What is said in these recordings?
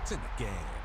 It's in the game.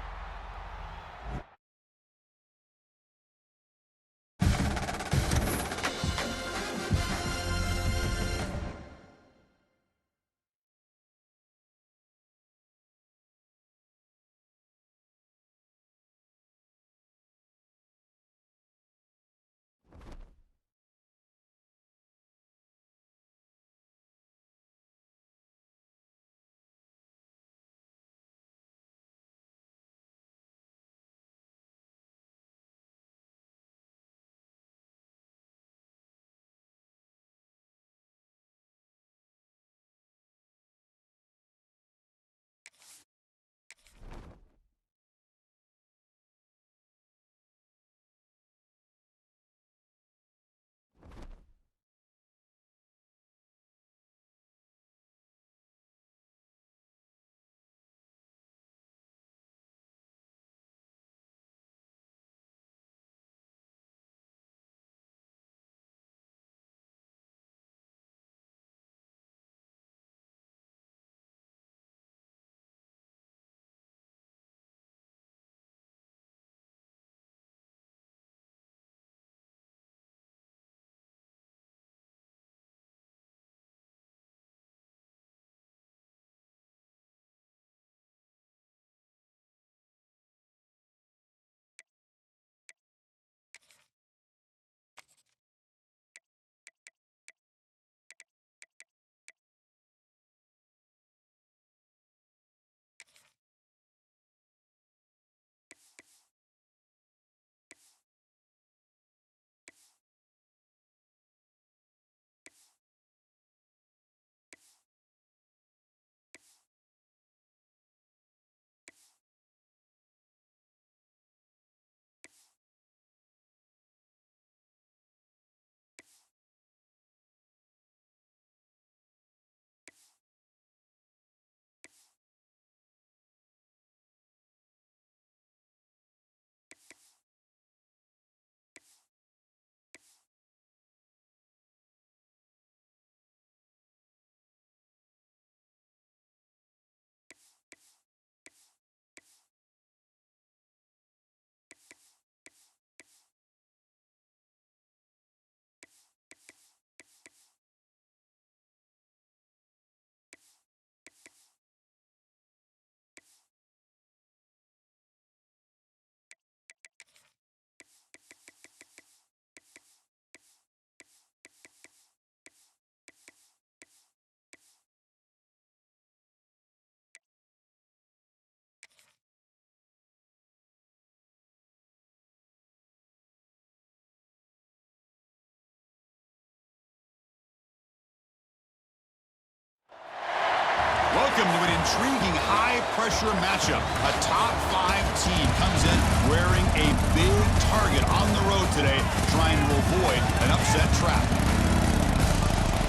Welcome to an intriguing high-pressure matchup. A top-5 team comes in wearing a big target on the road today, trying to avoid an upset trap.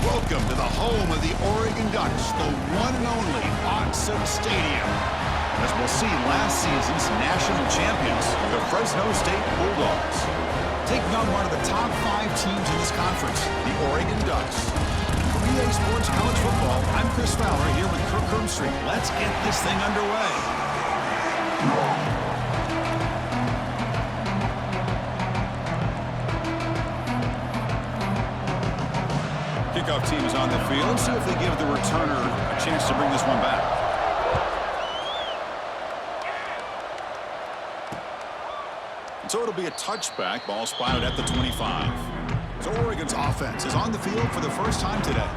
Welcome to the home of the Oregon Ducks, the one and only Autzen Stadium. As we'll see, last season's national champions, the Fresno State Bulldogs, taking on one of the top 5 teams in this conference, the Oregon Ducks. EA Sports College Football, I'm Chris Fowler here with Kirk Hermstreet. Let's get this thing underway. Kickoff team is on the field. Let's see if they give the returner a chance to bring this one back. So it'll be a touchback. Ball spotted at the 25. So Oregon's offense is on the field for the first time today.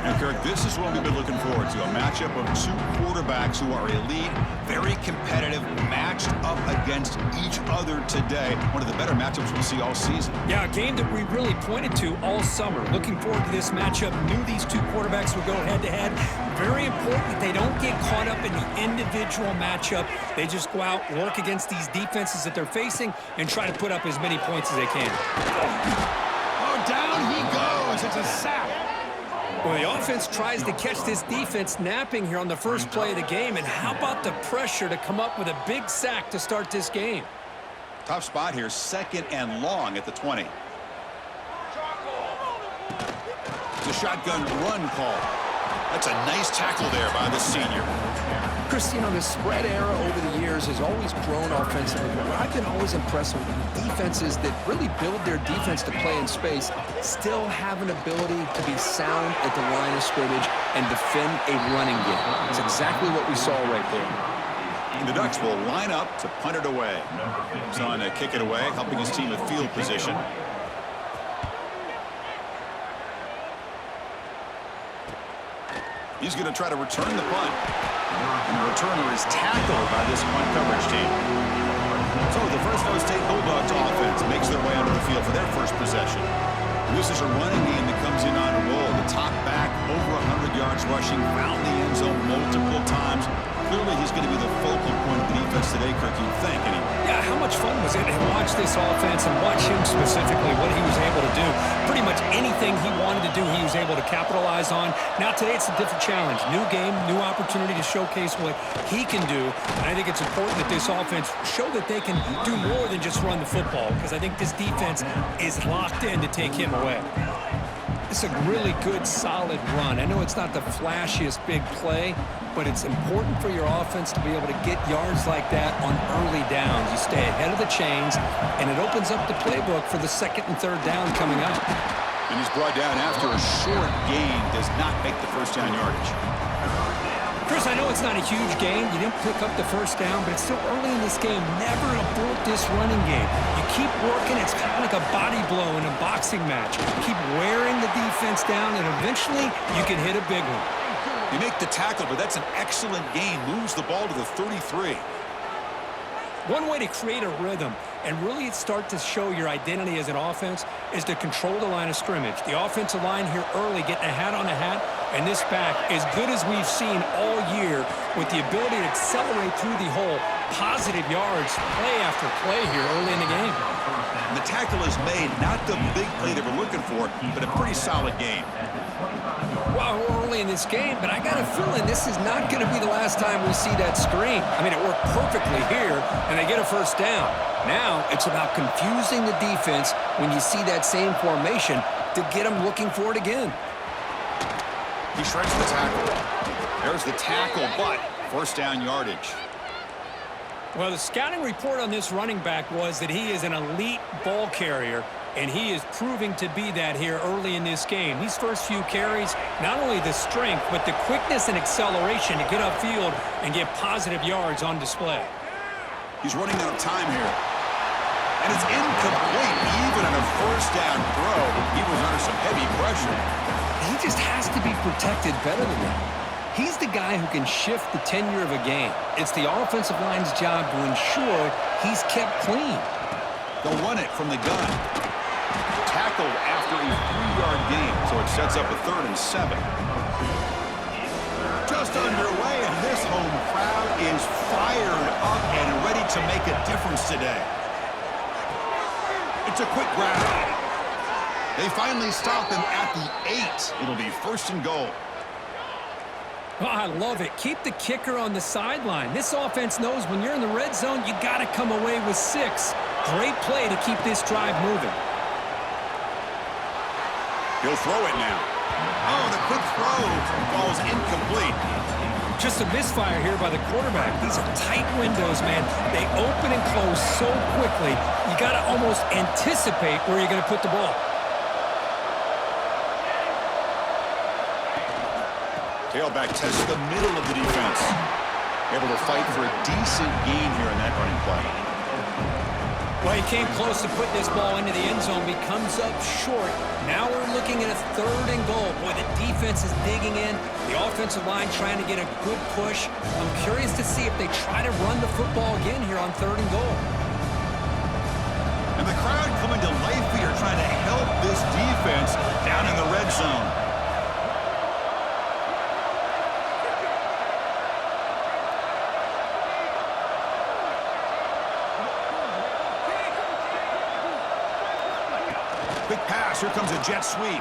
And Kirk, this is what we've been looking forward to, a matchup of two quarterbacks who are elite, very competitive, matched up against each other today. One of the better matchups we'll see all season. Yeah, a game that we really pointed to all summer. Looking forward to this matchup. Knew these two quarterbacks would go head-to-head. Very important that they don't get caught up in the individual matchup. They just go out, work against these defenses that they're facing, and try to put up as many points as they can. Down he goes. It's a sack. Well, the offense tries to catch this defense napping here on the first play of the game. And how about the pressure to come up with a big sack to start this game? Tough spot here, 2nd and long at the 20. The shotgun run call. That's a nice tackle there by the senior. Chris, you know, the spread era over the years has always grown offensively, but what I've been always impressed with defenses that really build their defense to play in space still have an ability to be sound at the line of scrimmage and defend a running game. It's exactly what we saw right there. The Ducks will line up to punt it away. He's on to kick it away, helping his team with field position. He's going to try to return the punt. And the returner is tackled by this punt coverage team. So the Fresno State Bulldogs offense makes their way onto the field for their first possession. And this is a running game that comes in on a roll. The top back, over 100 yards rushing, found the end zone multiple times. Clearly, he's going to be the focal point of the defense today, Kirk, you'd think, anyway. Yeah, how much fun was it to watch this offense and watch him specifically, what he was able to do. Pretty much anything he wanted to do, he was able to capitalize on. Now, today, it's a different challenge. New game, new opportunity to showcase what he can do. And I think it's important that this offense show that they can do more than just run the football, because I think this defense is locked in to take him away. It's a really good, solid run. I know it's not the flashiest big play, but it's important for your offense to be able to get yards like that on early downs. You stay ahead of the chains, and it opens up the playbook for the second and third down coming up. And he's brought down after a short gain, does not make the first down yardage. Chris, I know it's not a huge gain. You didn't pick up the first down, but it's still early in this game. Never abort this running game. You keep working. It's kind of like a body blow in a boxing match. Keep wearing the defense down, and eventually you can hit a big one. You make the tackle, but that's an excellent gain. Moves the ball to the 33. One way to create a rhythm and really start to show your identity as an offense is to control the line of scrimmage. The offensive line here early getting a hat on a hat, and this back, as good as we've seen all year, with the ability to accelerate through the hole, positive yards, play after play here early in the game. And the tackle is made, not the big play that we're looking for, but a pretty solid game. Well, early in this game, but I got a feeling this is not going to be the last time we see that screen. I mean, it worked perfectly here, and they get a first down. Now it's about confusing the defense when you see that same formation to get them looking for it again. He shreds the tackle. There's the tackle, but first down yardage. Well, the scouting report on this running back was that he is an elite ball carrier, and he is proving to be that here early in this game. These first few carries, not only the strength, but the quickness and acceleration to get upfield and get positive yards on display. He's running out of time here. And it's incomplete, even on a first down throw. He was under some heavy pressure. He just has to be protected better than that. He's the guy who can shift the tenure of a game. It's the offensive line's job to ensure he's kept clean. They'll run it from the gun. Tackled after a 3-yard gain, so it sets up a 3rd and 7. Just underway, and this home crowd is fired up and ready to make a difference today. It's a quick grab. They finally stop him at the 8. It'll be 1st and goal. Oh, I love it. Keep the kicker on the sideline. This offense knows when you're in the red zone, you got to come away with 6. Great play to keep this drive moving. He'll throw it now. Oh, the quick throw falls incomplete. Just a misfire here by the quarterback. These are tight windows, man. They open and close so quickly, you got to almost anticipate where you're going to put the ball. Tailback tests the middle of the defense. Able to fight for a decent gain here in that running play. Well, he came close to putting this ball into the end zone, but he comes up short. Now we're looking at a 3rd and goal. Boy, the defense is digging in. The offensive line trying to get a good push. I'm curious to see if they try to run the football again here on 3rd and goal. And the crowd coming to life here, trying to help this defense down in the red zone. Quick pass. Here comes a jet sweep.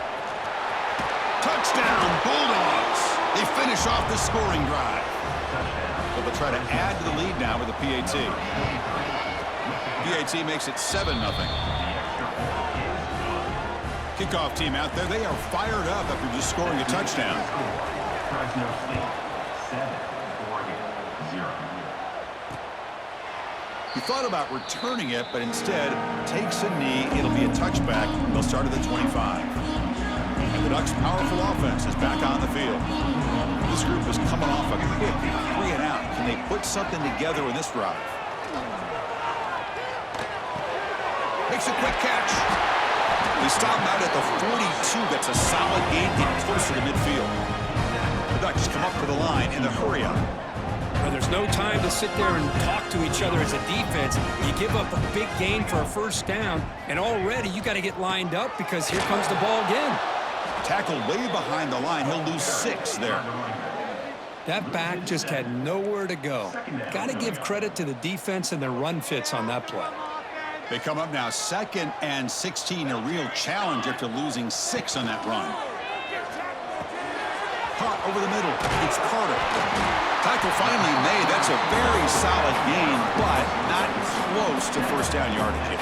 Touchdown, Bulldogs. They finish off the scoring drive. So they'll try to add to the lead now with a PAT. PAT makes it 7-0. Kickoff team out there. They are fired up after just scoring a touchdown. He thought about returning it, but instead takes a knee. It'll be a touchback. They'll start at the 25. And the Ducks' powerful offense is back on the field. This group is coming off a quick 3-and-out. Can they put something together in this drive? Makes a quick catch. They stop him out at the 42. That's a solid gain, getting closer to midfield. The Ducks come up to the line in the hurry-up. Well, there's no time to sit there and talk to each other as a defense. You give up a big gain for a first down, and already you got to get lined up because here comes the ball again. Tackled way behind the line. He'll lose 6 there. That back just had nowhere to go. Got to give credit to the defense and their run fits on that play. They come up now 2nd and 16, a real challenge after losing 6 on that run. Caught over the middle. It's Carter. Tackle finally made. That's a very solid gain, but not close to first down yardage.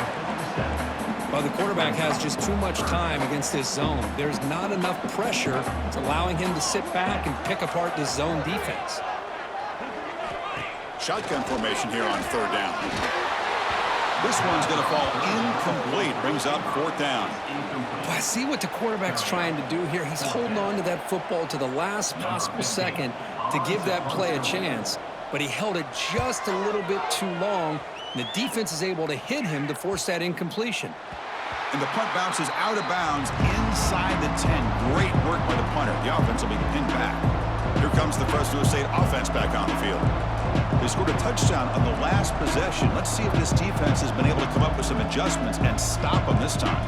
Well, the quarterback has just too much time against this zone. There's not enough pressure. It's allowing him to sit back and pick apart this zone defense. Shotgun formation here on 3rd down. This one's going to fall incomplete. Brings up 4th down. Well, I see what the quarterback's trying to do here. He's holding on to that football to the last possible second to give that play a chance. But he held it just a little bit too long. And the defense is able to hit him to force that incompletion. And the punt bounces out of bounds inside the 10. Great work by the punter. The offense will be pinned back. Here comes the Fresno State offense back on the field. They scored a touchdown on the last possession. Let's see if this defense has been able to come up with some adjustments and stop them this time.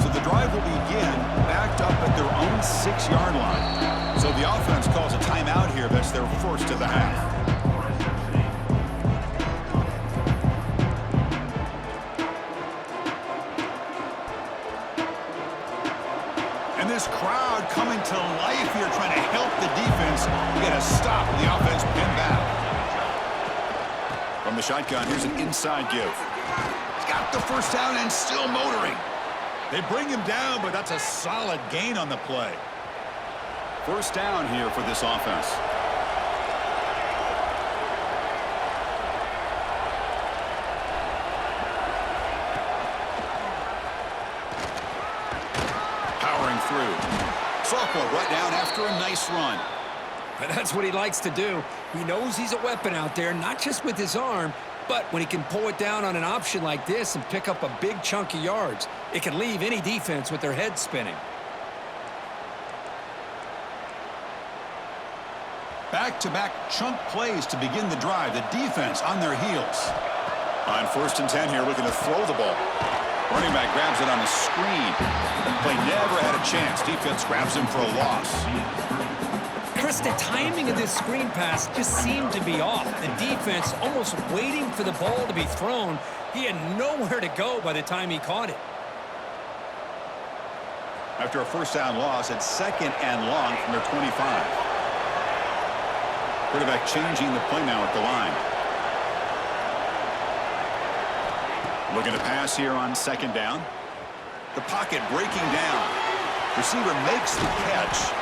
So the drive will begin backed up at their own 6-yard line. So the offense calls a timeout here. That's their first of the half. This crowd coming to life here, trying to help the defense get a stop with the offense pinned back. From the shotgun, here's an inside give. He's got the first down and still motoring. They bring him down, but that's a solid gain on the play. First down here for this offense. Through. Softball right down after a nice run. But that's what he likes to do. He knows he's a weapon out there, not just with his arm, but when he can pull it down on an option like this and pick up a big chunk of yards, it can leave any defense with their head spinning. Back-to-back chunk plays to begin the drive. The defense on their heels. On 1st and 10 here, looking to throw the ball. Running back grabs it on a screen. Play never had a chance. Defense grabs him for a loss. Chris, the timing of this screen pass just seemed to be off. The defense almost waiting for the ball to be thrown. He had nowhere to go by the time he caught it. After a first down loss, it's 2nd and long from their 25. Quarterback changing the play now at the line. Looking to pass here on 2nd down. The pocket breaking down. Receiver makes the catch.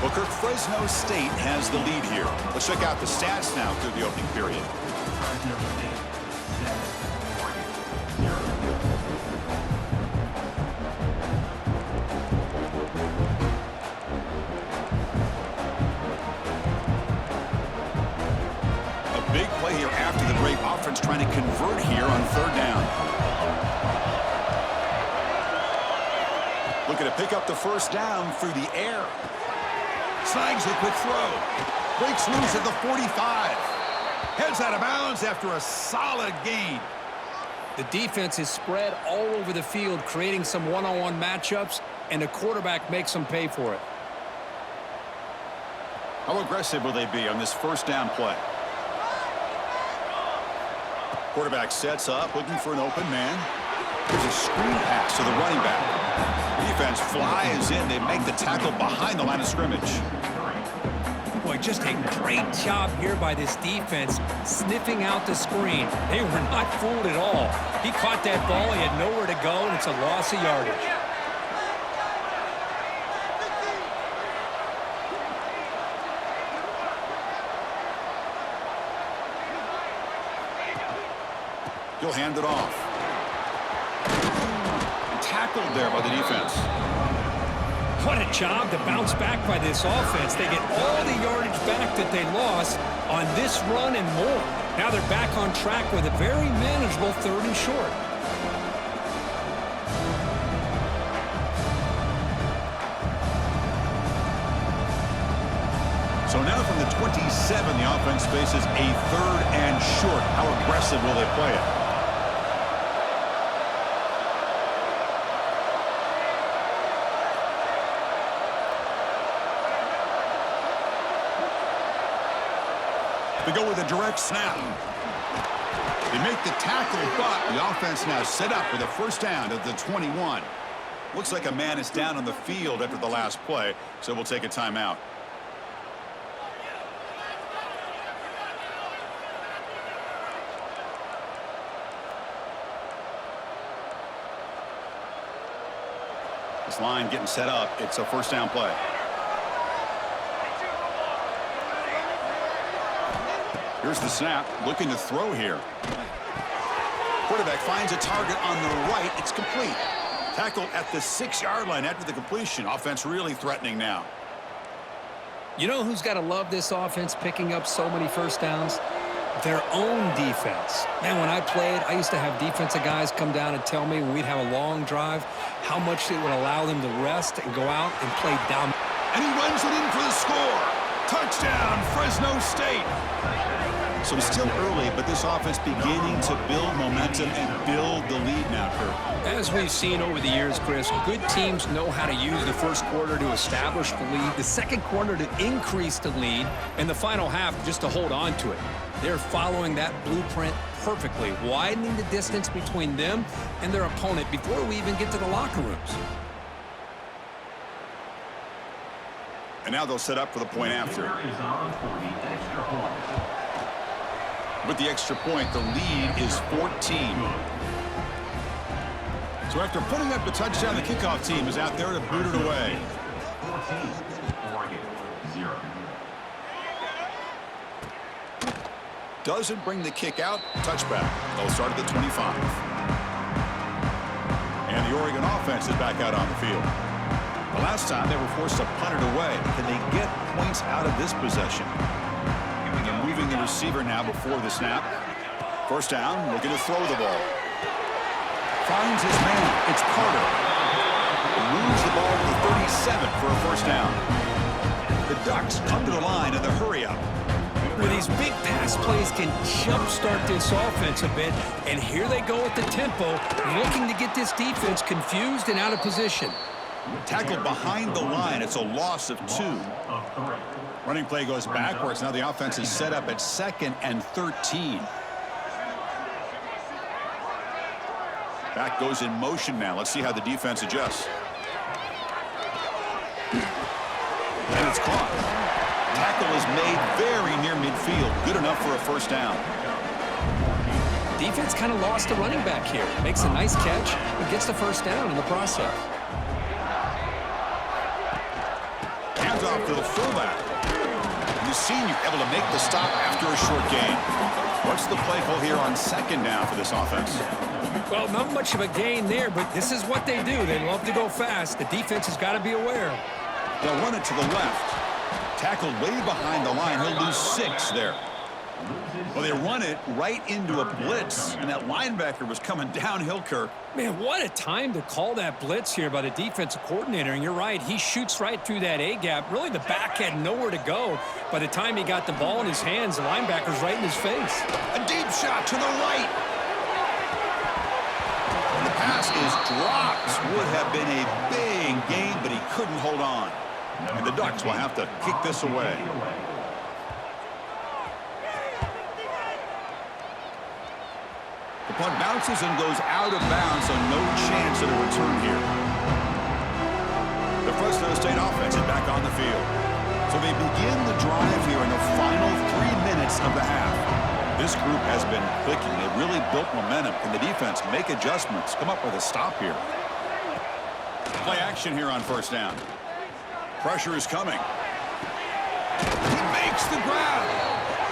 Booker, Fresno State has the lead here. Let's check out the stats now through the opening period. A big play here after the break. Offense trying to convert here on 3rd down. Looking to pick up the first down through the air. Snags the quick throw. Breaks loose at the 45. Heads out of bounds after a solid gain. The defense is spread all over the field, creating some one-on-one matchups, and the quarterback makes them pay for it. How aggressive will they be on this first down play? Quarterback sets up, looking for an open man. There's a screen pass to the running back. Defense flies in. They make the tackle behind the line of scrimmage. Boy, just a great job here by this defense, sniffing out the screen. They were not fooled at all. He caught that ball. He had nowhere to go, and it's a loss of yardage. He'll hand it off. Tackled there by the defense. What a job to bounce back by this offense. They get all the yardage back that they lost on this run and more. Now they're back on track with a very manageable 3rd and short. So now from the 27, the offense faces a 3rd and short. How aggressive will they play it? They go with a direct snap. They make the tackle, but the offense now set up for the first down at the 21. Looks like a man is down on the field after the last play, so we'll take a timeout. This line getting set up. It's a first down play. Here's the snap, looking to throw here. Quarterback finds a target on the right. It's complete. Tackled at the 6-yard line after the completion. Offense really threatening now. You know who's got to love this offense picking up so many first downs? Their own defense. Man, when I played, I used to have defensive guys come down and tell me when we'd have a long drive how much it would allow them to rest and go out and play down. And he runs it in for the score. Touchdown, Fresno State. So it's still early, but this offense beginning to build momentum and build the lead now, Kurt. As we've seen over the years, Chris, good teams know how to use the first quarter to establish the lead, the second quarter to increase the lead, and the final half just to hold on to it. They're following that blueprint perfectly, widening the distance between them and their opponent before we even get to the locker rooms. And now they'll set up for the point after. With the extra point, the lead is 14. So after putting up the touchdown, the kickoff team is out there to boot it away. 14, Oregon, 0. Doesn't bring the kick out. Touchback. They'll start at the 25. And the Oregon offense is back out on the field. The last time they were forced to punt it away. Can they get points out of this possession? And moving the receiver now before the snap. First down, looking to throw the ball. Finds his man. It's Carter. Moves the ball to the 37 for a first down. The Ducks come to the line in the hurry-up. Where these big pass plays can jumpstart this offense a bit, and here they go at the tempo, looking to get this defense confused and out of position. Tackled behind the line. It's a loss of 2. Running play goes backwards. Now the offense is set up at 2nd and 13. Back goes in motion now. Let's see how the defense adjusts. And it's caught. Tackle is made very near midfield. Good enough for a first down. Defense kind of lost a running back here. Makes a nice catch, but gets the first down in the process. Hands off to the fullback. And the senior able to make the stop after a short gain. What's the play call here on second down for this offense? Well, not much of a gain there, but this is what they do. They love to go fast. The defense has got to be aware. They'll run it to the left. Tackled way behind the line. He'll lose 6 there. Well, they run it right into a blitz, and that linebacker was coming downhill, Kirk. Man, what a time to call that blitz here by the defensive coordinator. And you're right, he shoots right through that A-gap. Really, the back had nowhere to go. By the time he got the ball in his hands, the linebacker's right in his face. A deep shot to the right. And the pass is dropped. Would have been a big gain, but he couldn't hold on. And the Ducks will have to kick this away. Punt bounces and goes out of bounds, so no chance at a return here. The Fresno State offense is back on the field. So they begin the drive here in the final 3 minutes of the half. This group has been clicking. They've really built momentum. Can the defense make adjustments, come up with a stop here? Play action here on first down. Pressure is coming. He makes the grab.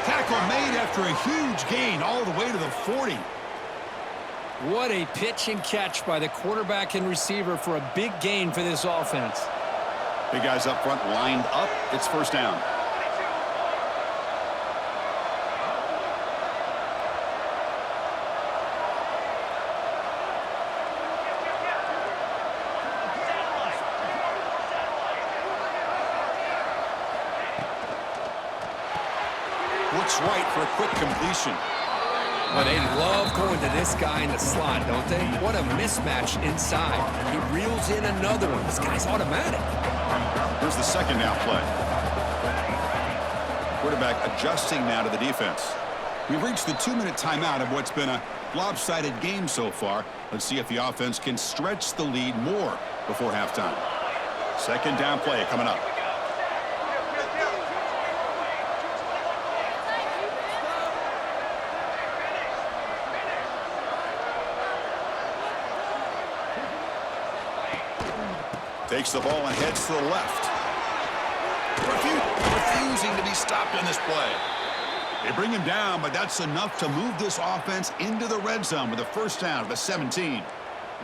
Tackle made after a huge gain all the way to the 40. What a pitch and catch by the quarterback and receiver for a big gain for this offense. Big guys up front lined up. It's first down. Looks right for a quick completion. Well, they love going to this guy in the slot, don't they? What a mismatch inside. He reels in another one. This guy's automatic. Here's the second down play. Quarterback adjusting now to the defense. We've reached the 2-minute timeout of what's been a lopsided game so far. Let's see if the offense can stretch the lead more before halftime. Second down play coming up. Takes the ball and heads to the left. Refusing to be stopped in this play. They bring him down, but that's enough to move this offense into the red zone with a first down at the 17.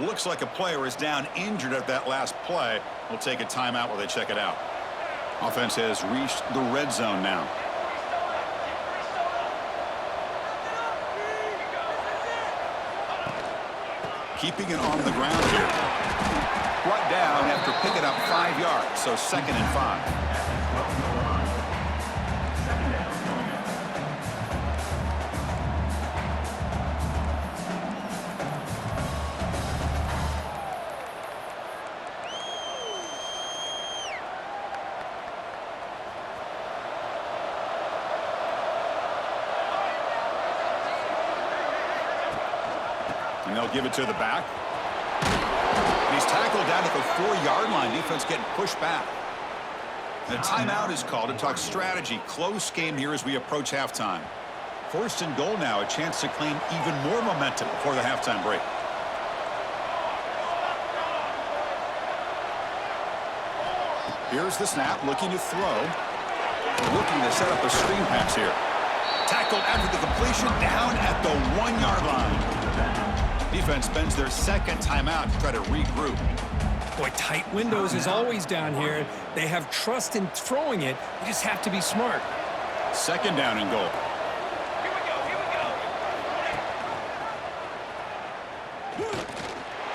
Looks like a player is down injured at that last play. We'll take a timeout while they check it out. Offense has reached the red zone now. Keeping it on the ground here. Brought down after picking up 5 yards, so 2nd and 5. And they'll give it to the back. And he's tackled down at the 4-yard line. Defense getting pushed back. And a timeout is called to talk strategy. Close game here as we approach halftime. 1st and goal now. A chance to claim even more momentum before the halftime break. Here's the snap. Looking to throw. Looking to set up a screen pass here. Tackled after the completion down at the 1-yard line. Defense spends their second timeout to try to regroup. Boy, tight windows is always down here. They have trust in throwing it. You just have to be smart. 2nd down and goal.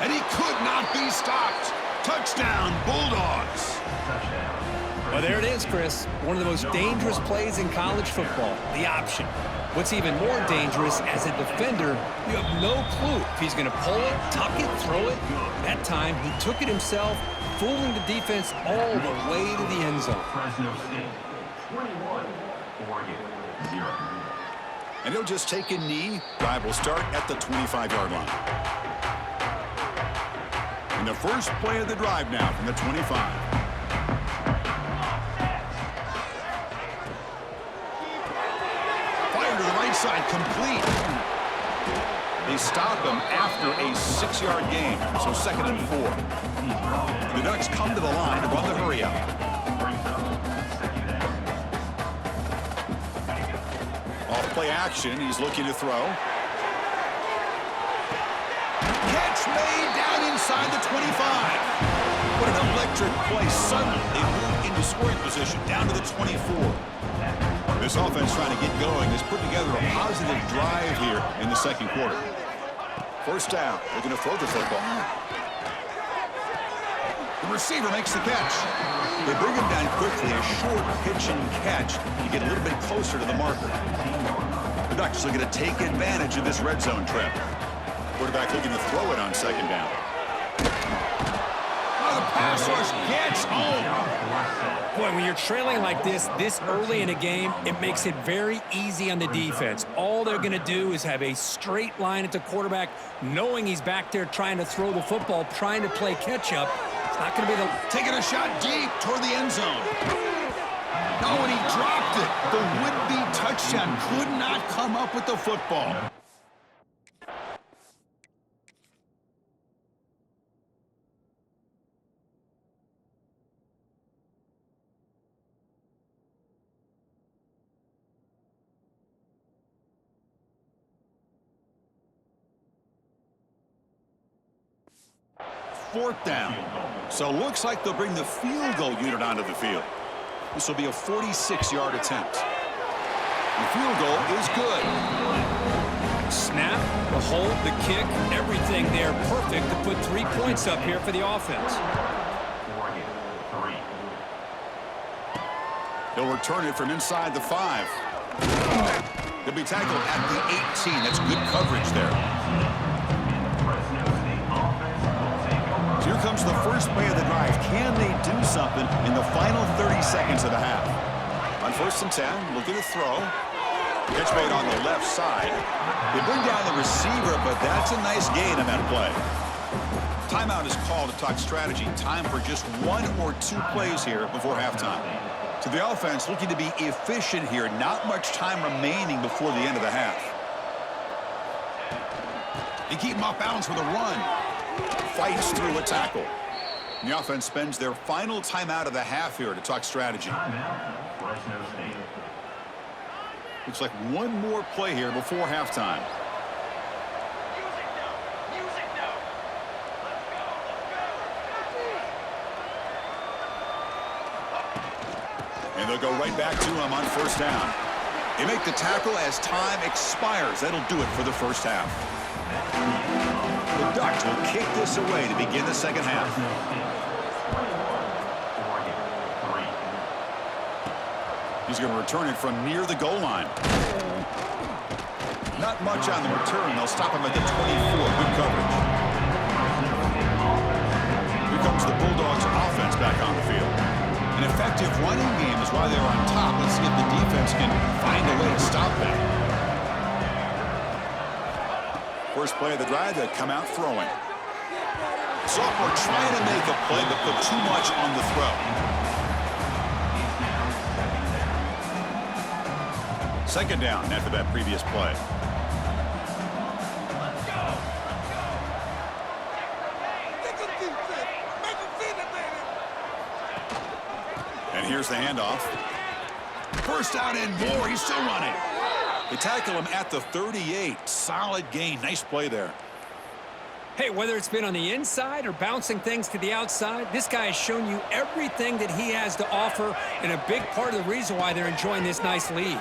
And he could not be stopped. Touchdown, Bulldogs. Well, there it is, Chris. One of the most dangerous plays in college football, the option. What's even more dangerous, as a defender, you have no clue if he's going to pull it, tuck it, throw it. That time, he took it himself, fooling the defense all the way to the end zone. Fresno State 21, Oregon 0. And he'll just take a knee. Drive will start at the 25-yard line. And the first play of the drive now from the 25. Side complete. They stop him after a 6-yard gain, so 2nd and 4. The Ducks come to the line to run the hurry up. Off play action, he's looking to throw. Catch made down inside the 25. What an electric play. Suddenly they move into scoring position down to the 24. This offense trying to get going has put together a positive drive here in the 2nd quarter. First down, looking to throw the football. The receiver makes the catch. They bring him down quickly, a short pitch and catch to get a little bit closer to the marker. The Ducks are going to take advantage of this red zone trip. Quarterback looking to throw it on 2nd down. Oh, the pass rush gets home. Boy, when you're trailing like this early in a game, it makes it very easy on the defense. All they're going to do is have a straight line at the quarterback, knowing he's back there trying to throw the football, trying to play catch-up. It's not going to be the... Taking a shot deep toward the end zone. No, and he dropped it. The would-be touchdown could not come up with the football. Fourth down. So looks like they'll bring the field goal unit onto the field. This will be a 46-yard attempt. The field goal is good. Snap, the hold, the kick, everything there perfect to put 3 points up here for the offense. He'll return it from inside the 5. He'll be tackled at the 18. That's good coverage there. Here comes the first play of the drive. Can they do something in the final 30 seconds of the half? On 1st and 10, look at the throw. Catch made on the left side. They bring down the receiver, but that's a nice gain on that play. Timeout is called to talk strategy. Time for just 1 or 2 plays here before halftime. So the offense looking to be efficient here. Not much time remaining before the end of the half. They keep him off balance with a run. Fights through a tackle. And the offense spends their final timeout of the half here to talk strategy. Looks like 1 more play here before halftime. And they'll go right back to him on 1st down. They make the tackle as time expires. That'll do it for the first half. The Ducks will kick this away to begin the second half. He's going to return it from near the goal line. Not much on the return. They'll stop him at the 24. Good coverage. Here comes the Bulldogs offense back on the field. An effective running game is why they're on top. Let's see if the defense can find a way to stop that. First play of the drive, they come out throwing. Sophomore trying to make a play, but put too much on the throw. Second down after that previous play. And here's the handoff. First down and more. He's still running. They tackle him at the 38. Solid gain. Nice play there. Hey, whether it's been on the inside or bouncing things to the outside, this guy has shown you everything that he has to offer, and a big part of the reason why they're enjoying this nice lead.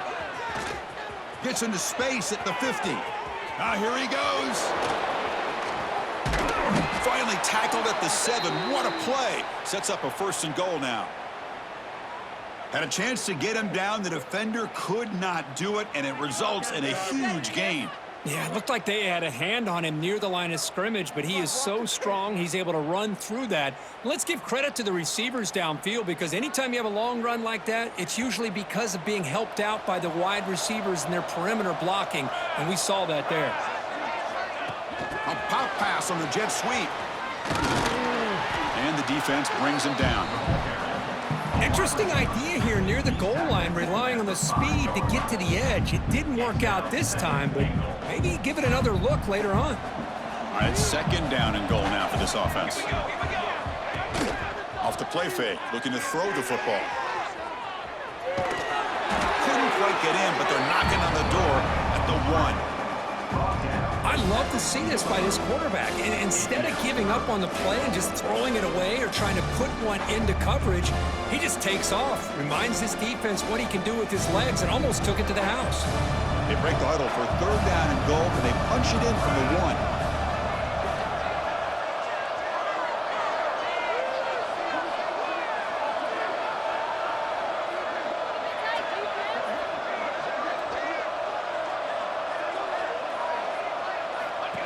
Gets into space at the 50. Now here he goes. Finally tackled at the 7. What a play. Sets up a 1st and goal now. Had a chance to get him down. The defender could not do it, and it results in a huge gain. Yeah, it looked like they had a hand on him near the line of scrimmage, but he is so strong, he's able to run through that. Let's give credit to the receivers downfield, because anytime you have a long run like that, it's usually because of being helped out by the wide receivers and their perimeter blocking, and we saw that there. A pop pass on the jet sweep. And the defense brings him down. Interesting idea here near the goal line, relying on the speed to get to the edge. It didn't work out this time, but maybe give it another look later on. All right, 2nd down and goal now for this offense. Off the play fake, looking to throw the football. Couldn't quite get in, but they're knocking on the door at the 1. I love to see this by this quarterback. And instead of giving up on the play and just throwing it away or trying to put one into coverage, he just takes off, reminds his defense what he can do with his legs, and almost took it to the house. They break the huddle for 3rd down and goal, and they punch it in from the 1.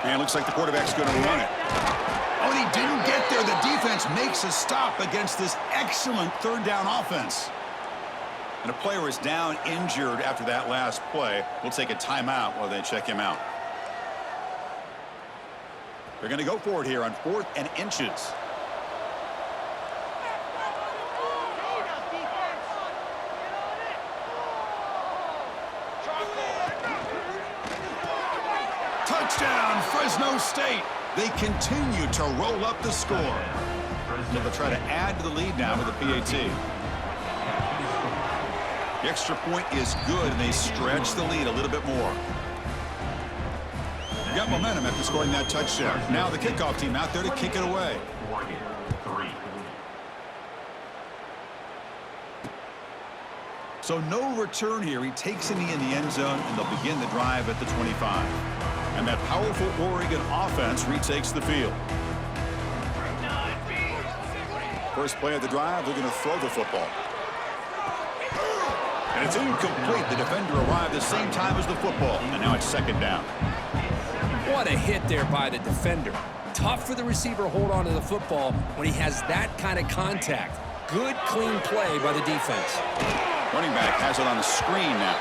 And it looks like the quarterback's going to run it. Oh, he didn't get there. The defense makes a stop against this excellent third down offense. And a player is down injured after that last play. We'll take a timeout while they check him out. They're going to go for it here on 4th and inches. Touchdown, Fresno State. They continue to roll up the score. So they'll try to add to the lead now with a PAT. The extra point is good, and they stretch the lead a little bit more. They got momentum after scoring that touchdown. Now the kickoff team out there to kick it away. So no return here. He takes it in the end zone, and they'll begin the drive at the 25. And that powerful Oregon offense retakes the field. First play of the drive, they're going to throw the football. And it's incomplete. The defender arrived the same time as the football. And now it's second down. What a hit there by the defender. Tough for the receiver to hold on to the football when he has that kind of contact. Good, clean play by the defense. Running back has it on the screen now.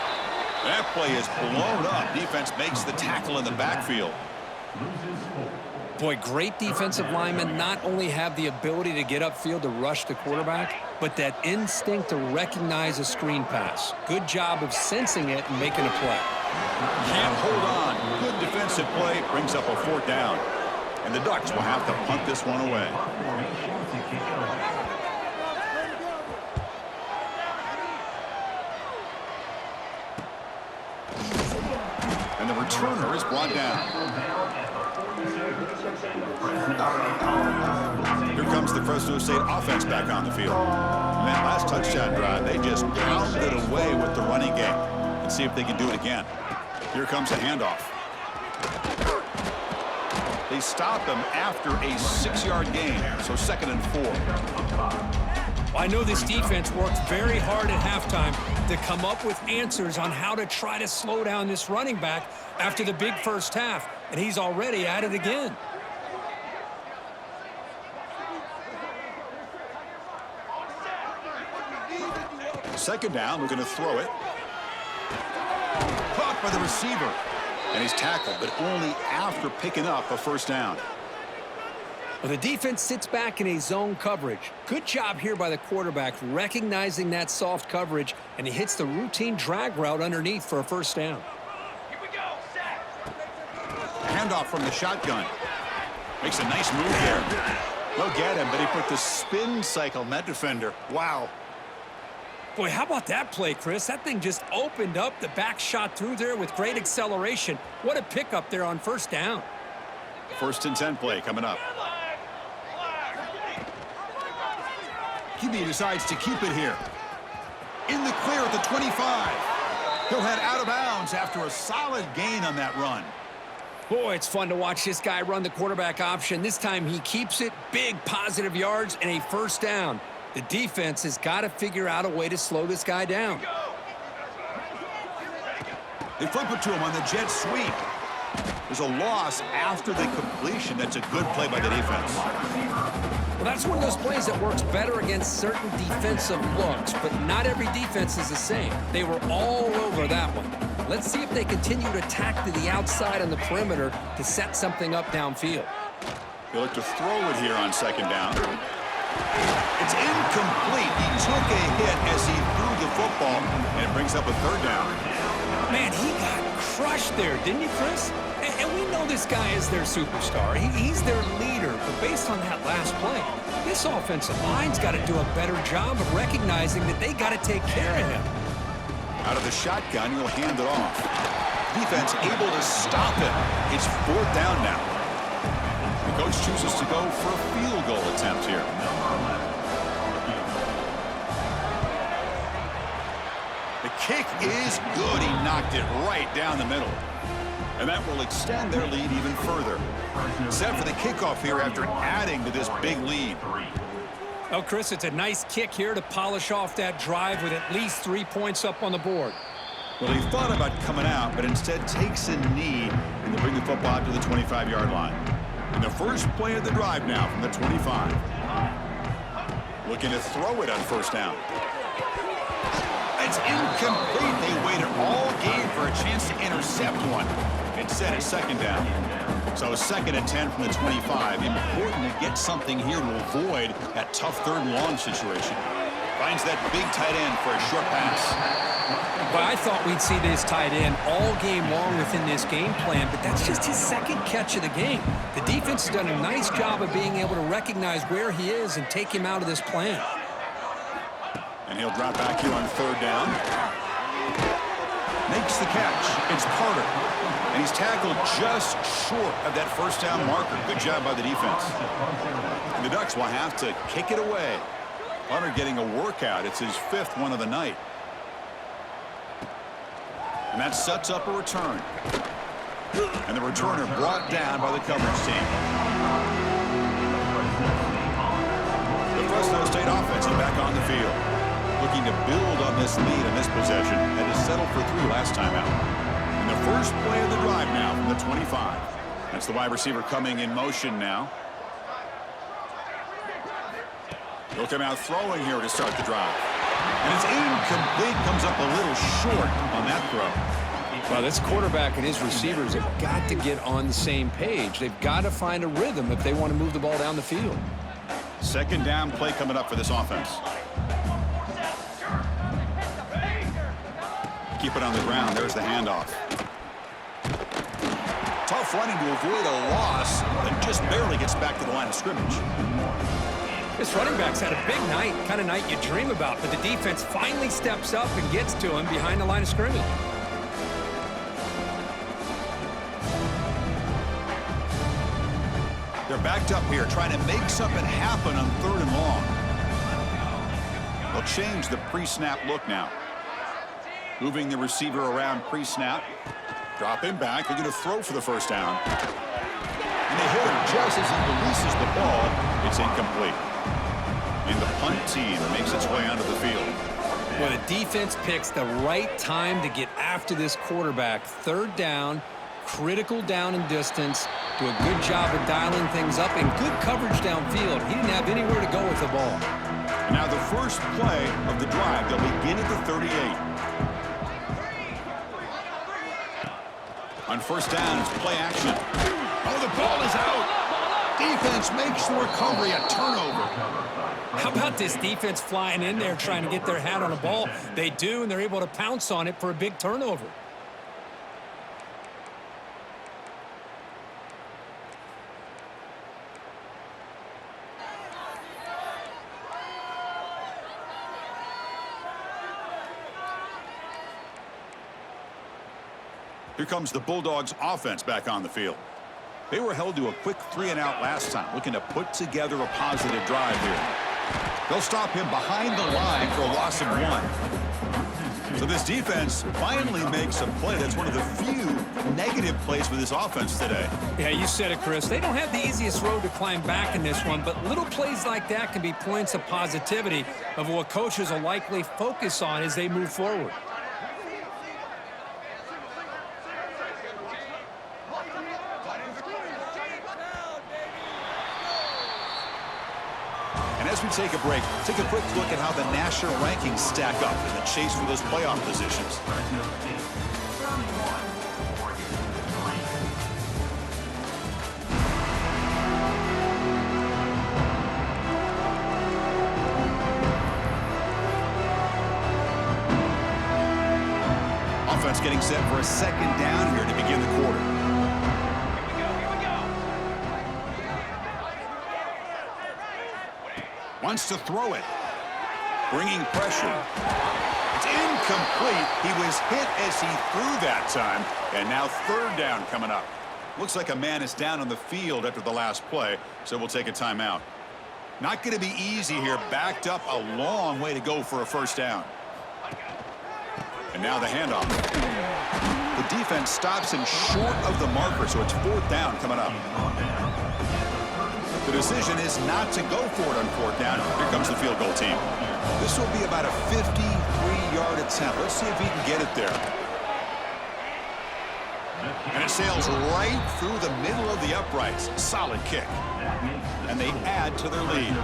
That play is blown up. Defense makes the tackle in the backfield. Boy, great defensive linemen not only have the ability to get upfield to rush the quarterback, but that instinct to recognize a screen pass. Good job of sensing it and making a play. Can't hold on. Good defensive play brings up a 4th down. And the Ducks will have to punt this one away. And the returner is brought down. Here comes the Fresno State offense back on the field. And that last touchdown drive, they just pounded away with the running game. Let's see if they can do it again. Here comes a handoff. They stop him after a 6-yard gain, so 2nd and 4. I know this defense worked very hard at halftime to come up with answers on how to try to slow down this running back after the big first half, and he's already at it again. Second down, we're going to throw it. Caught by the receiver. And he's tackled, but only after picking up a first down. Well, the defense sits back in a zone coverage. Good job here by the quarterback recognizing that soft coverage, and he hits the routine drag route underneath for a first down. Here we go, set. Handoff from the shotgun. Makes a nice move there. They'll get him, but he put the spin cycle on that defender. Wow. Boy, how about that play, Chris? That thing just opened up. The back shot through there with great acceleration. What a pickup there on first down. 1st and 10 play coming up. QB decides to keep it here. In the clear at the 25. He'll head out of bounds after a solid gain on that run. Boy, it's fun to watch this guy run the quarterback option. This time he keeps it. Big positive yards and a first down. The defense has got to figure out a way to slow this guy down. They flip it to him on the jet sweep. There's a loss after the completion. That's a good play by the defense. Well, that's one of those plays that works better against certain defensive looks, but not every defense is the same. They were all over that one. Let's see if they continue to tack to the outside on the perimeter to set something up downfield. They look to throw it here on second down. It's incomplete. He took a hit as he threw the football, and it brings up a third down. Man, he got crushed there, didn't he, Chris? And we know this guy is their superstar. He's their leader. But based on that last play, this offensive line's got to do a better job of recognizing that they got to take care of him. Out of the shotgun, he'll hand it off. Defense able to stop him. It's 4th down now. The coach chooses to go for a field goal attempt here. The kick is good. He knocked it right down the middle. And that will extend their lead even further. Set for the kickoff here after adding to this big lead. Well, Chris, it's a nice kick here to polish off that drive with at least 3 points up on the board. Well, he thought about coming out, but instead takes a knee and they bring the football out to the 25-yard line. And the first play of the drive now from the 25. Looking to throw it on first down. It's incomplete. They waited all game for a chance to intercept one. Instead, it's second down. So second and 10 from the 25. Important to get something here to avoid that tough third and long situation. Finds that big tight end for a short pass. Well, I thought we'd see this tight end all game long within this game plan, but that's just his second catch of the game. The defense has done a nice job of being able to recognize where he is and take him out of this plan. And he'll drop back here on third down. Makes the catch. It's Carter. And he's tackled just short of that first down marker. Good job by the defense. And the Ducks will have to kick it away. Carter getting a workout. It's his 5th one of the night. And that sets up a return. And the returner brought down by the coverage team. The Fresno State offense is back on the field. Looking to build on this lead in this possession. Had to settle for 3 last time out. And the first play of the drive now from the 25. That's the wide receiver coming in motion now. He'll come out throwing here to start the drive. And it's incomplete. Comes up a little short on that throw. Well, this quarterback and his receivers have got to get on the same page. They've got to find a rhythm if they want to move the ball down the field. Second down play coming up for this offense. Keep it on the ground. There's the handoff. Tough running to avoid a loss, but just barely gets back to the line of scrimmage. This running back's had a big night, kind of night you dream about, but the defense finally steps up and gets to him behind the line of scrimmage. They're backed up here, trying to make something happen on third and long. They'll change the pre-snap look now. Moving the receiver around pre-snap. Drop him back. They're going to throw for the first down. And they hit him just as he releases the ball. It's incomplete. And the punt team makes its way onto the field. Well, the defense picks the right time to get after this quarterback. Third down, critical down and distance. Do a good job of dialing things up and good coverage downfield. He didn't have anywhere to go with the ball. Now the first play of the drive. They'll begin at the 38. On first down, it's play action. Oh, the ball is out. Defense makes the recovery a turnover. How about this defense flying in there trying to get their hat on a ball? They do, and they're able to pounce on it for a big turnover. Here comes the Bulldogs offense back on the field. They were held to a quick 3-and-out last time, looking to put together a positive drive here. They'll stop him behind the line for a loss of 1. So this defense finally makes a play. That's one of the few negative plays for this offense today. Yeah, you said it, Chris. They don't have the easiest road to climb back in this one, but little plays like that can be points of positivity of what coaches will likely focus on as they move forward. As we take a break, take a quick look at how the national rankings stack up in the chase for those playoff positions. Offense getting set for a second down here to begin the quarter. Wants to throw it. Bringing pressure. It's incomplete. He was hit as he threw that time. And now third down coming up. Looks like a man is down on the field after the last play, so we'll take a timeout. Not going to be easy here. Backed up a long way to go for a first down. And now the handoff. The defense stops him short of the marker, so it's fourth down coming up. The decision is not to go for it on fourth down. Here comes the field goal team. This will be about a 53-yard attempt. Let's see if he can get it there. And it sails right through the middle of the uprights. Solid kick. And they add to their lead.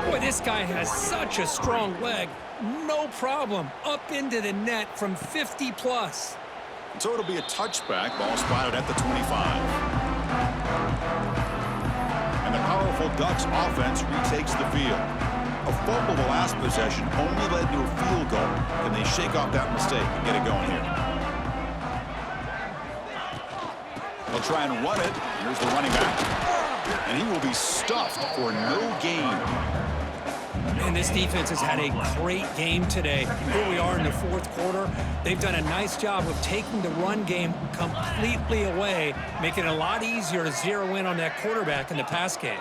Boy, this guy has such a strong leg. No problem. Up into the net from 50 plus. So it'll be a touchback. Ball spotted at the 25. And the powerful Ducks offense retakes the field. A fumble the last possession only led to a field goal. Can they shake off that mistake and get it going here? They'll try and run it. Here's the running back. And he will be stuffed for no gain. And this defense has had a great game today. Here we are in the fourth quarter. They've done a nice job of taking the run game completely away, making it a lot easier to zero in on that quarterback in the pass game.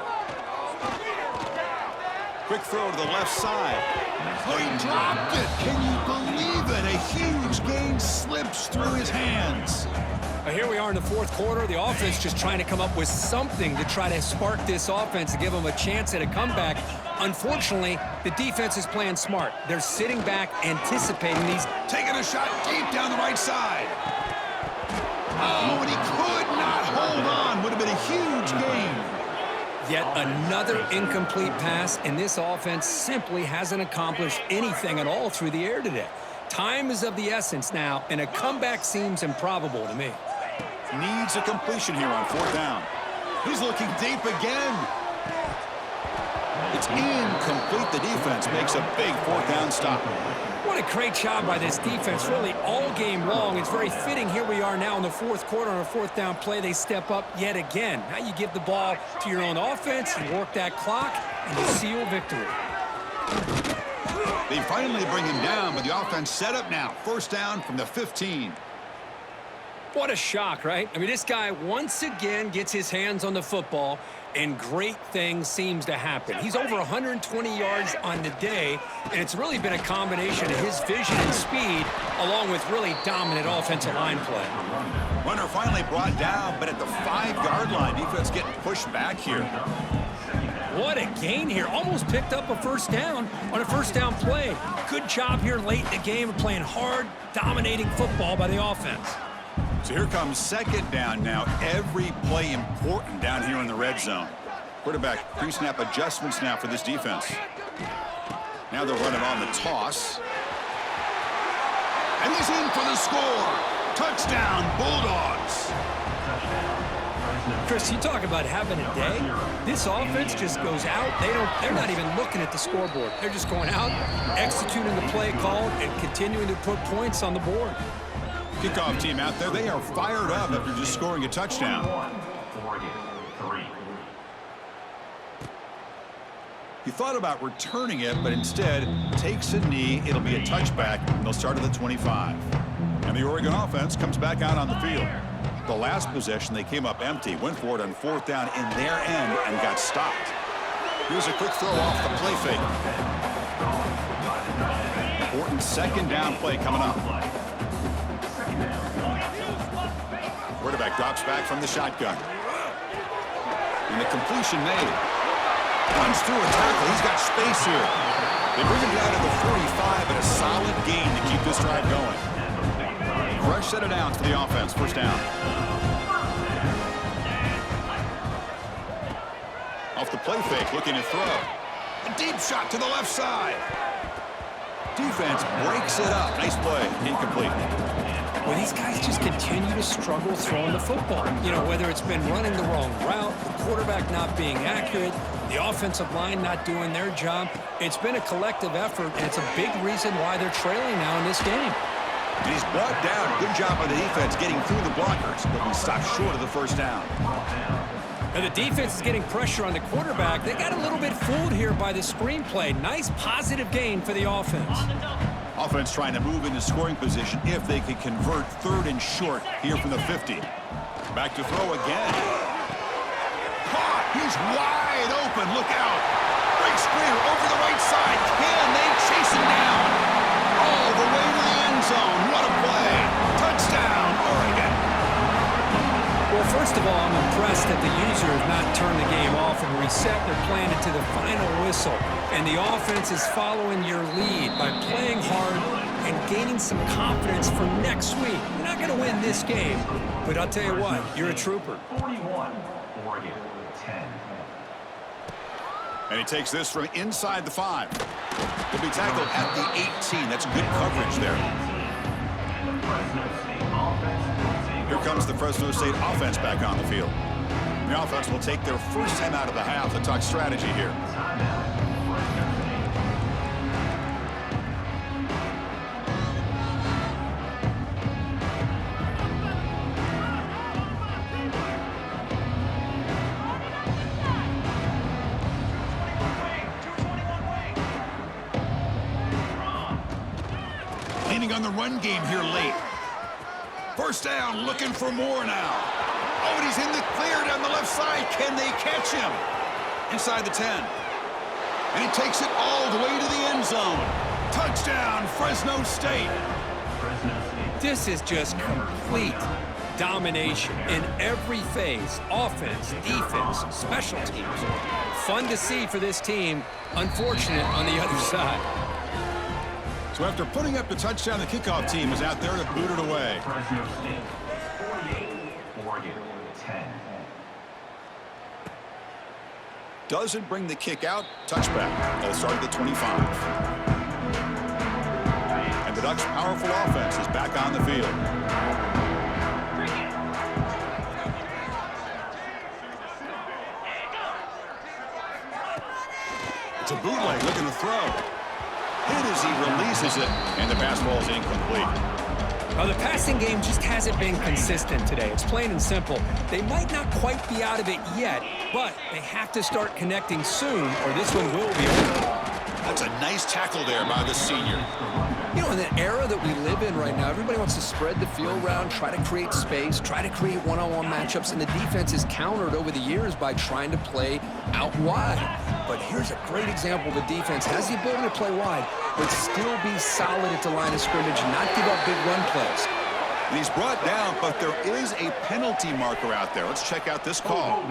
Quick throw to the left side. Oh, he dropped it. Can you believe it? A huge gain slips through his hands. Here we are in the fourth quarter. The offense just trying to come up with something to try to spark this offense and give them a chance at a comeback. Unfortunately, the defense is playing smart. They're sitting back, anticipating these. Taking a shot deep down the right side. Oh, and he could not hold on. Would have been a huge gain. Yet another incomplete pass, and this offense simply hasn't accomplished anything at all through the air today. Time is of the essence now, and a comeback seems improbable to me. Needs a completion here on fourth down. He's looking deep again. It's incomplete. The defense makes a big fourth down stop. What a great job by this defense, really all game long. It's very fitting. Here we are now in the fourth quarter on a fourth down play. They step up yet again. Now you give the ball to your own offense, you work that clock, and you seal victory. They finally bring him down, but the offense set up now. First down from the 15. What a shock, right? I mean, this guy once again gets his hands on the football, and great things seems to happen. He's over 120 yards on the day, and it's really been a combination of his vision and speed, along with really dominant offensive line play. Runner finally brought down, but at the 5-yard line, defense getting pushed back here. What a gain here. Almost picked up a first down on a first down play. Good job here late in the game of playing hard, dominating football by the offense. So here comes second down now. Every play important down here in the red zone. Quarterback pre-snap adjustments now for this defense. Now they'll run it on the toss. And he's in for the score. Touchdown, Bulldogs. Chris, you talk about having a day. This offense just goes out. They're not even looking at the scoreboard. They're just going out, executing the play called, and continuing to put points on the board. Kickoff team out there. They are fired up after just scoring a touchdown. He thought about returning it, but instead takes a knee. It'll be a touchback, and they'll start at the 25. And the Oregon offense comes back out on the field. The last possession, they came up empty, went for it on fourth down in their end, and got stopped. Here's a quick throw off the play fake. Important second down play coming up. Quarterback drops back from the shotgun. And the completion made. Runs through a tackle. He's got space here. They bring him down to the 45 and a solid gain to keep this drive going. Fresh set of downs for the offense. First down. Off the play fake, looking to throw. A deep shot to the left side. Defense breaks it up. Nice play. Incomplete. Well, these guys just continue to struggle throwing the football. You know, whether it's been running the wrong route, the quarterback not being accurate, the offensive line not doing their job. It's been a collective effort, and it's a big reason why they're trailing now in this game. And he's brought down. Good job by the defense getting through the blockers, but we stopped short of the first down. And the defense is getting pressure on the quarterback. They got a little bit fooled here by the screenplay. Nice positive gain for the offense. Offense trying to move into scoring position if they can convert third and short here from the 50. Back to throw again. Caught. He's wide open. Look out. Breaks clear over the right side. Can they chase him down? All the way to the end zone. What a play. Touchdown, Oregon. Well, first of all, I'm impressed that the user has not turned the game off and reset. They're playing it to the final whistle. And the offense is following your lead by playing hard, and gaining some confidence for next week. You're not going to win this game, but I'll tell you what, you're a trooper. 41, Oregon, 10. And he takes this from inside the 5. He'll be tackled at the 18. That's good coverage there. Here comes the Fresno State offense back on the field. The offense will take their first time out of the half to talk strategy here. Leaning on the run game here late. First down, looking for more now. Oh, and he's in the clear down the left side. Can they catch him? Inside the 10. And he takes it all the way to the end zone. Touchdown, Fresno State. This is just complete domination in every phase. Offense, defense, special teams. Fun to see for this team. Unfortunate on the other side. So after putting up the touchdown, the kickoff team is out there to boot it away. Fresno State, 48, Oregon, 10. Doesn't bring the kick out. Touchback. They'll start at the 25. And the Ducks' powerful offense is back on the field. It's a bootleg looking to throw. Hit as he releases it, and the pass ball is incomplete. Well, the passing game just hasn't been consistent today. It's plain and simple. They might not quite be out of it yet, but they have to start connecting soon, or this one will be over. That's a nice tackle there by the senior. You know, in the era that we live in right now, everybody wants to spread the field around, try to create space, try to create one-on-one matchups, and the defense is countered over the years by trying to play out wide. But here's a great example of a defense has the ability to play wide, but still be solid at the line of scrimmage and not give up big run plays. And he's brought down, but there is a penalty marker out there. Let's check out this call.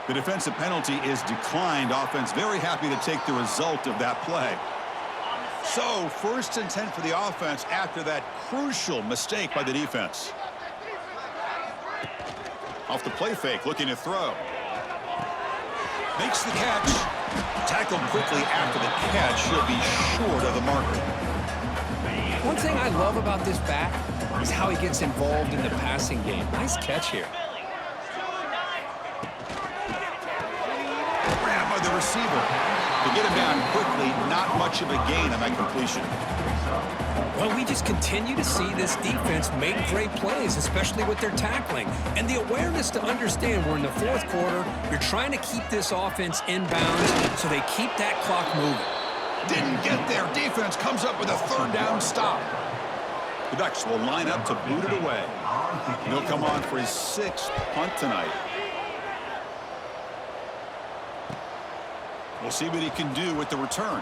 The defensive penalty is declined. Offense very happy to take the result of that play. So, first and 10 for the offense after that crucial mistake by the defense. Off the play fake, looking to throw. Makes the catch. Tackled quickly after the catch. He'll be short of the marker. One thing I love about this back is how he gets involved in the passing game. Nice catch here. Grab by the receiver. To get him down quickly, not much of a gain on that completion. Well, we just continue to see this defense make great plays, especially with their tackling. And the awareness to understand we're in the fourth quarter, you're trying to keep this offense in bounds so they keep that clock moving. Didn't get there. Defense comes up with a third down stop. The Ducks will line up to boot it away. And he'll come on for his 6th punt tonight. We'll see what he can do with the return.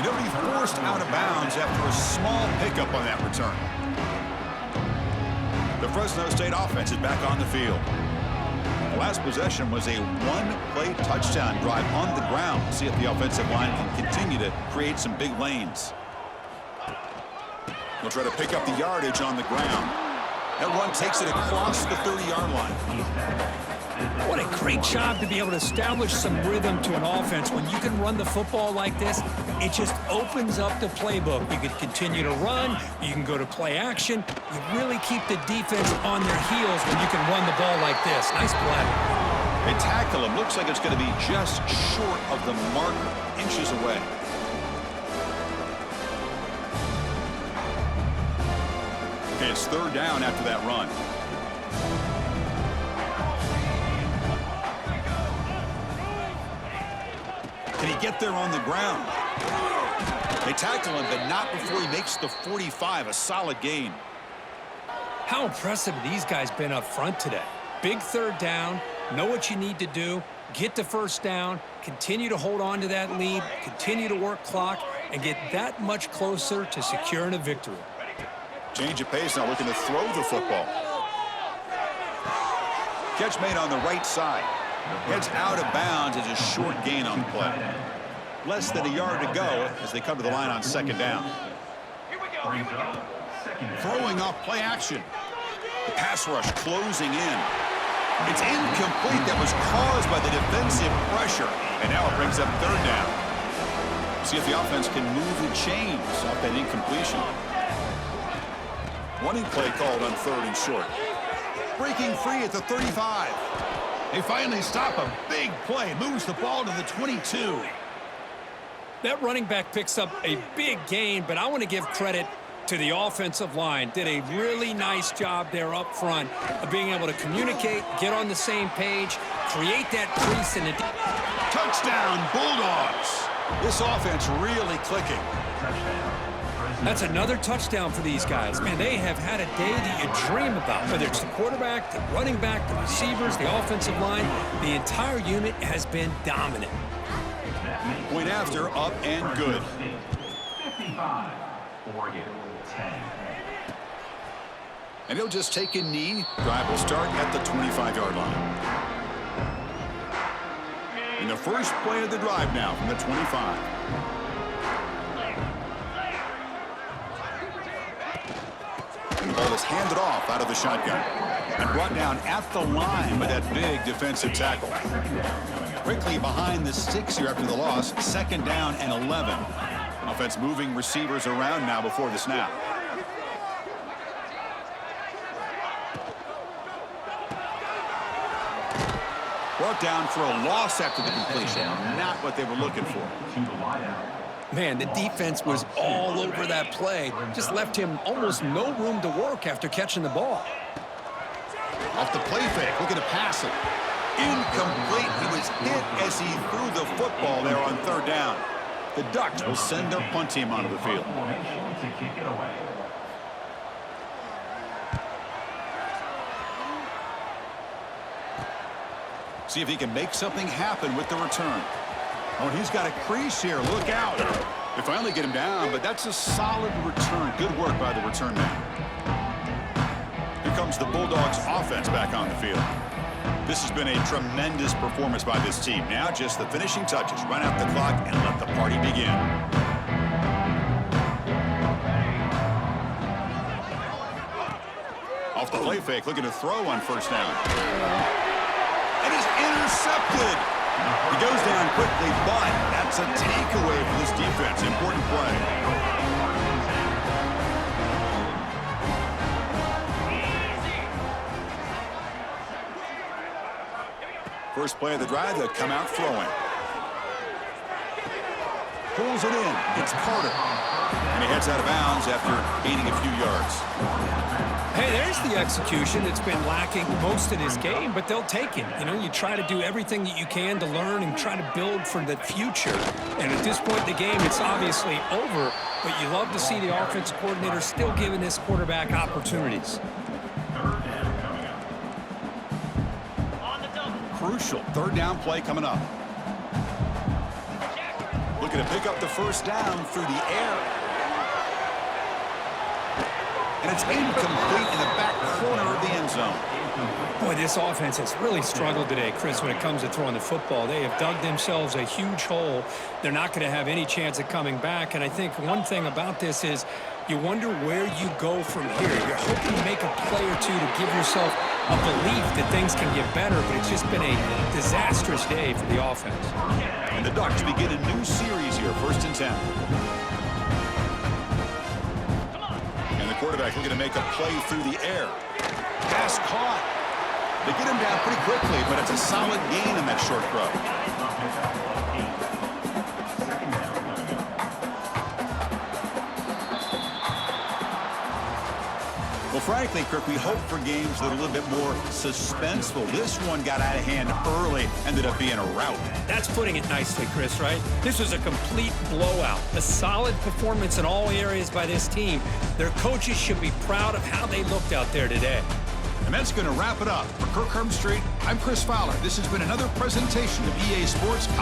He'll be forced out of bounds after a small pickup on that return. The Fresno State offense is back on the field. The last possession was a one-play touchdown drive on the ground. We'll see if the offensive line can continue to create some big lanes. They'll try to pick up the yardage on the ground. That run takes it across the 30-yard line. What a great job to be able to establish some rhythm to an offense. When you can run the football like this, it just opens up the playbook. You can continue to run. You can go to play action. You really keep the defense on their heels when you can run the ball like this. Nice play. They tackle him. Looks like it's going to be just short of the marker, inches away. Okay, it's third down after that run. Can he get there on the ground? They tackle him, but not before he makes the 45, a solid gain. How impressive have these guys been up front today? Big third down, know what you need to do, get the first down, continue to hold on to that lead, continue to work clock, and get that much closer to securing a victory. Change of pace, now looking to throw the football. Catch made on the right side. Heads out of bounds as a short gain on the play. Less than a yard to go as they come to the line on second down. Throwing off play action. The pass rush closing in. It's incomplete. That was caused by the defensive pressure. And now it brings up third down. See if the offense can move the chains off that incompletion. Running play called on third and short. Breaking free at the 35. They finally stop a big play. Moves the ball to the 22. That running back picks up a big gain, but I want to give credit to the offensive line. Did a really nice job there up front of being able to communicate, get on the same page, create that crease in the... Touchdown, Bulldogs. This offense really clicking. That's another touchdown for these guys. Man, they have had a day that you dream about, whether it's the quarterback, the running back, the receivers, the offensive line. The entire unit has been dominant. Point after, up and good. 55, Oregon, 10. And he'll just take a knee. Drive will start at the 25-yard line. In the first play of the drive now from the 25. And the ball is handed off out of the shotgun. And brought down at the line by that big defensive tackle. Quickly behind the sticks here after the loss. Second down and 11. Offense moving receivers around now before the snap. Brought down for a loss after the completion. Not what they were looking for. Man, the defense was all over that play. Just left him almost no room to work after catching the ball. Off the play fake, looking to pass it. Incomplete. He was hit as he threw the football there on third down. The Ducks will send their punt team onto the field. To kick it away. See if he can make something happen with the return. Oh, he's got a crease here. Look out. They finally get him down, but that's a solid return. Good work by the return man. Here comes the Bulldogs offense back on the field. This has been a tremendous performance by this team. Now just the finishing touches. Run out the clock and let the party begin. Off the play fake, looking to throw on first down. And he's intercepted. He goes down quickly, but that's a takeaway for this defense. Important play. First play of the drive, they'll come out throwing. Pulls it in. It's Carter. And he heads out of bounds after gaining a few yards. Hey, there's the execution that's been lacking most of this game, but they'll take it. You know, you try to do everything that you can to learn and try to build for the future. And at this point in the game, it's obviously over, but you love to see the offensive coordinator still giving this quarterback opportunities. Crucial third down play coming up. Looking to pick up the first down through the air. And it's incomplete in the back corner of the end zone. Boy, this offense has really struggled today, Chris, when it comes to throwing the football. They have dug themselves a huge hole. They're not going to have any chance of coming back. And I think one thing about this is you wonder where you go from here. You're hoping to make a play or two to give yourself a belief that things can get better, but it's just been a disastrous day for the offense. And the Ducks begin a new series here, 1st and 10. And the quarterback looking to make a play through the air. Pass caught. They get him down pretty quickly, but it's a solid gain in that short throw. Well, frankly, Kirk, we hope for games that are a little bit more suspenseful. This one got out of hand early, ended up being a rout. That's putting it nicely, Chris, right? This was a complete blowout. A solid performance in all areas by this team. Their coaches should be proud of how they looked out there today. And that's going to wrap it up. For Kirk Herbstreit, I'm Chris Fowler. This has been another presentation of EA Sports College